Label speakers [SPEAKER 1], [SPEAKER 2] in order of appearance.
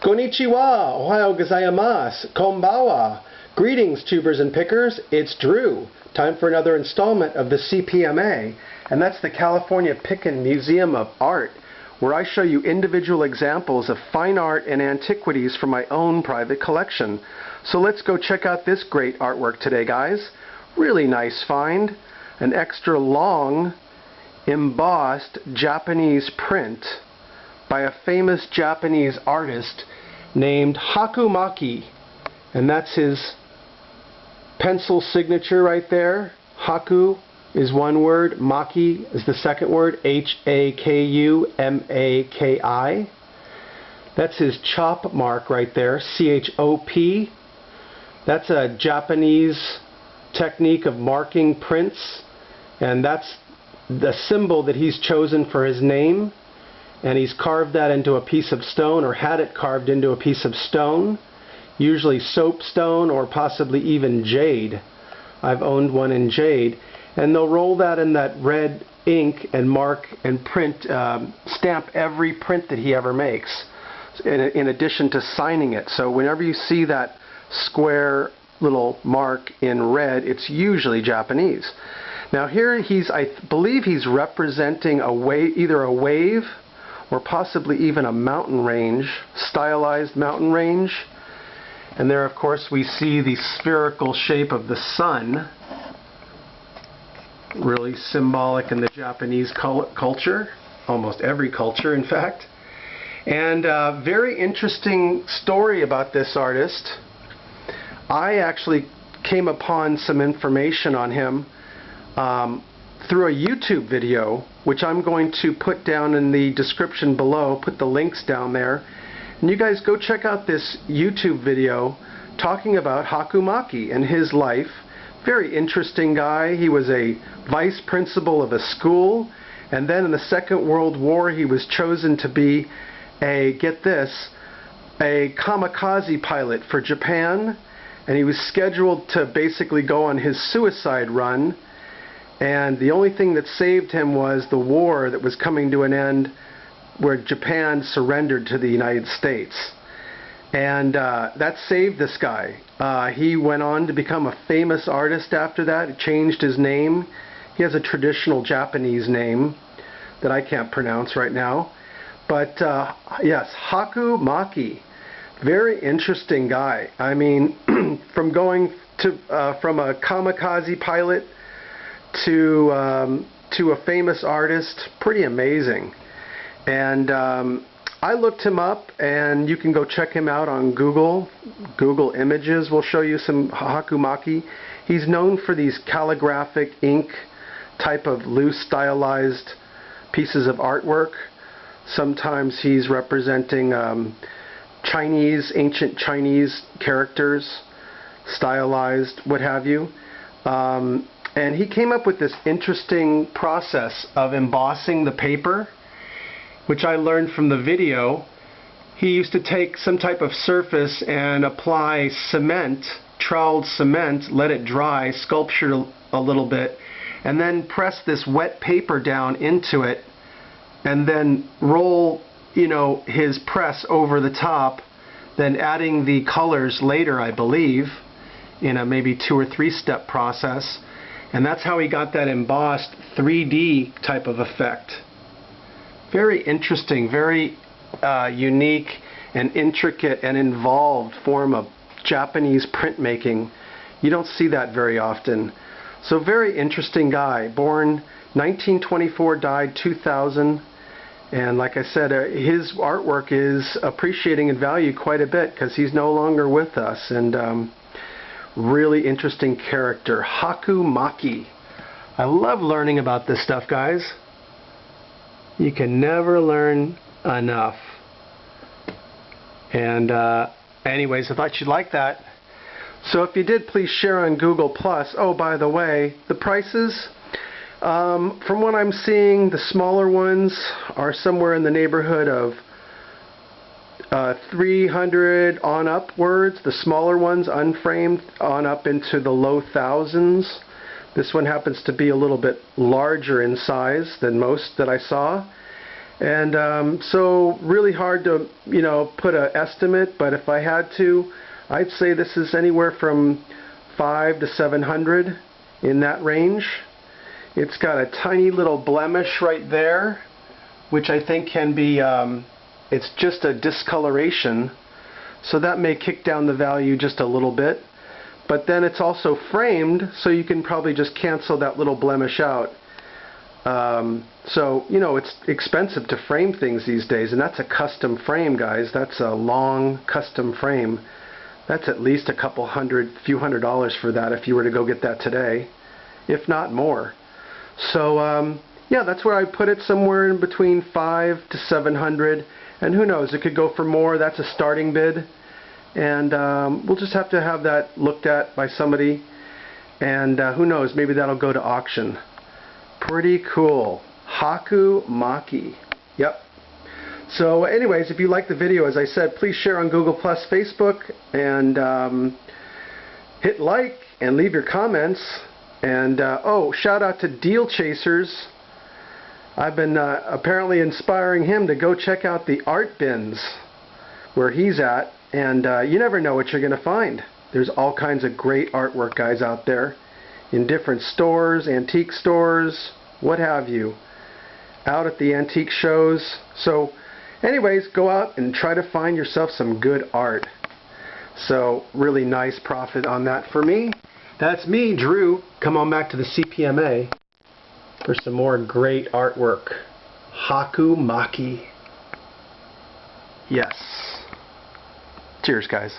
[SPEAKER 1] Konnichiwa, ohayo gozaimasu, konbanwa. Greetings, tubers and pickers. It's Drew. Time for another installment of the CPMA, and that's the California Pickin Museum of Art, where I show you individual examples of fine art and antiquities from my own private collection. So let's go check out this great artwork today, guys. Really nice find. An extra long embossed Japanese print by a famous Japanese artist named MAKI, and that's his pencil signature right there. HAKU is one word, MAKI is the second word, HAKU-MAKI. That's his chop mark right there, CHOP. That's a Japanese technique of marking prints, and that's the symbol that he's chosen for his name. And he's carved that into a piece of stone, or had it carved into a piece of stone, usually soapstone or possibly even jade. I've owned one in jade. And they'll roll that in that red ink and mark and print, stamp every print that he ever makes, in addition to signing it. So whenever you see that square little mark in red, it's usually Japanese. Now here I believe he's representing either a wave or possibly even a mountain range, stylized mountain range. And there, of course, we see the spherical shape of the sun, really symbolic in the Japanese culture, almost every culture, in fact. And a very interesting story about this artist. I actually came upon some information on him through a YouTube video, which I'm going to put down in the description below, put the links down there. And you guys go check out this YouTube video talking about MAKI and his life. Very interesting guy. He was a vice principal of a school, and then in the Second World War he was chosen to be get this, a kamikaze pilot for Japan, and he was scheduled to basically go on his suicide run. And the only thing that saved him was the war that was coming to an end, where Japan surrendered to the United States. And that saved this guy. He went on to become a famous artist after that. He changed his name. He has a traditional Japanese name that I can't pronounce right now. But yes, MAKI. Very interesting guy. I mean, from going to from a kamikaze pilot to a famous artist, pretty amazing. And I looked him up, and you can go check him out on Google. Google Images will show you some MAKI. He's known for these calligraphic ink type of loose stylized pieces of artwork. Sometimes he's representing ancient Chinese characters, stylized, what have you. And he came up with this interesting process of embossing the paper, which I learned from the video. He used to take some type of surface and apply cement, troweled cement, let it dry, sculpture a little bit, and then press this wet paper down into it, and then roll, his press over the top, then adding the colors later, I believe, in a maybe 2 or 3 step process. And that's how he got that embossed 3D type of effect. Very interesting, very unique and intricate and involved form of Japanese printmaking. You don't see that very often. So very interesting guy. Born 1924, died 2000. And like I said, his artwork is appreciating in value quite a bit because he's no longer with us. And really interesting character, MAKI. I love learning about this stuff, guys. You can never learn enough. And anyways, I thought you'd like that. So if you did, please share on Google+. Oh, by the way, the prices, from what I'm seeing, the smaller ones are somewhere in the neighborhood of 300 on upwards, the smaller ones unframed on up into the low thousands. This one happens to be a little bit larger in size than most that I saw. And so really hard to, you know, put an estimate, but if I had to, I'd say this is anywhere from 500 to 700, in that range. It's got a tiny little blemish right there, which I think can be, it's just a discoloration, so that may kick down the value just a little bit. But then it's also framed, so you can probably just cancel that little blemish out. So, you know, it's expensive to frame things these days, and that's a custom frame, guys. That's a long custom frame. That's at least a few $100 for that if you were to go get that today, if not more. So, yeah, that's where I put it, somewhere in between 500 to 700, and who knows, it could go for more. That's a starting bid, and we'll just have to have that looked at by somebody, and who knows, maybe that'll go to auction. Pretty cool. HAKU MAKI. Yep. So anyways, if you like the video, as I said, please share on Google+, Facebook, and hit like and leave your comments. And oh, shout out to Deal Chasers. I've been apparently inspiring him to go check out the art bins where he's at, and you never know what you're going to find. There's all kinds of great artwork, guys, out there in different stores, antique stores, what have you, out at the antique shows. So anyways, go out and try to find yourself some good art. So really nice profit on that for me. That's me, Drew. Come on back to the CPMA for some more great artwork. HAKU MAKI. Yes. Cheers, guys.